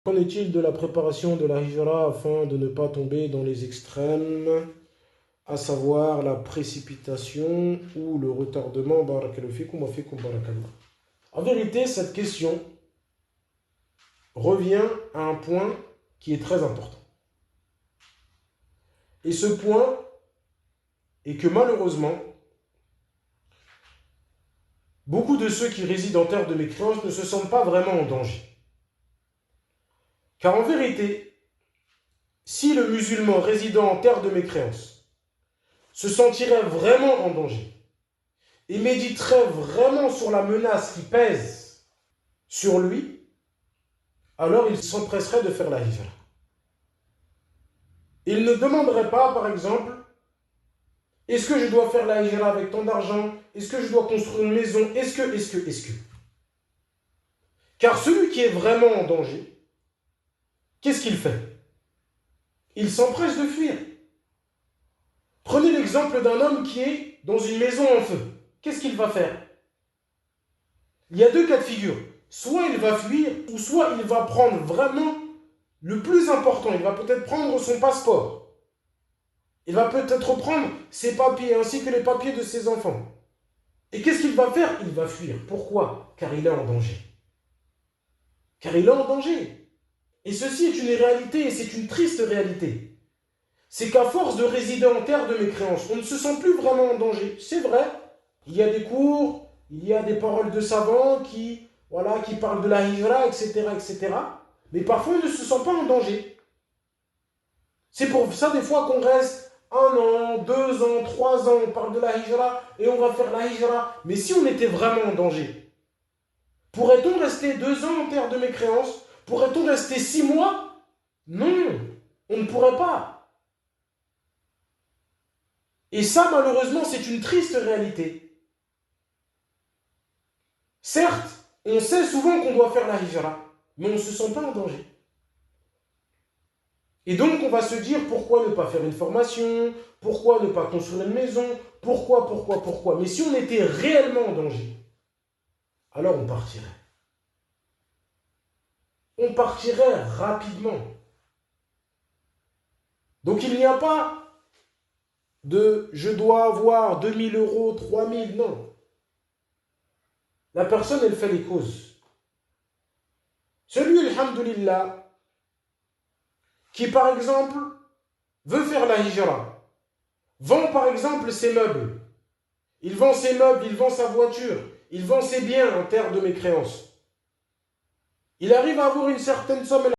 Qu'en est-il de la préparation de la hijra afin de ne pas tomber dans les extrêmes, à savoir la précipitation ou le retardement? Barakallahu fikum wa fikum barakallah. En vérité, cette question revient à un point qui est très important. Et ce point est que malheureusement, beaucoup de ceux qui résident en terre de mécréance ne se sentent pas vraiment en danger. Car en vérité, si le musulman résidant en terre de mécréance se sentirait vraiment en danger et méditerait vraiment sur la menace qui pèse sur lui, alors il s'empresserait de faire la hijra. Il ne demanderait pas, par exemple, est-ce que je dois faire la hijra avec tant d'argent? Est-ce que je dois construire une maison? Est-ce que? Car celui qui est vraiment en danger, qu'est-ce qu'il fait? Il s'empresse de fuir. Prenez l'exemple d'un homme qui est dans une maison en feu. Qu'est-ce qu'il va faire? Il y a deux cas de figure. Soit il va fuir, ou soit il va prendre vraiment le plus important. Il va peut-être prendre son passeport. Il va peut-être prendre ses papiers ainsi que les papiers de ses enfants. Et qu'est-ce qu'il va faire? Il va fuir. Pourquoi? Car il est en danger. Car il est en danger. Et ceci est une réalité, et c'est une triste réalité. C'est qu'à force de résider en terre de mécréance, on ne se sent plus vraiment en danger. C'est vrai, il y a des cours, il y a des paroles de savants qui parlent de la hijra, etc. Mais parfois, on ne se sent pas en danger. C'est pour ça, des fois, qu'on reste 1 an, 2 ans, 3 ans, on parle de la hijra et on va faire la hijra. Mais si on était vraiment en danger, pourrait-on rester 2 ans en terre de mécréance? Pourrait-on rester 6 mois? Non, on ne pourrait pas. Et ça, malheureusement, c'est une triste réalité. Certes, on sait souvent qu'on doit faire la hijra, mais on ne se sent pas en danger. Et donc, on va se dire, pourquoi ne pas faire une formation? Pourquoi ne pas construire une maison? Pourquoi? Mais si on était réellement en danger, alors on partirait. On partirait rapidement. Donc, il n'y a pas de « je dois avoir 2000 euros, 3000 », non. La personne, elle fait les causes. Celui, alhamdoulilah, qui par exemple veut faire la hijra, vend par exemple ses meubles, il vend ses meubles, il vend sa voiture, il vend ses biens en terre de mécréance. Il arrive à avoir une certaine somme.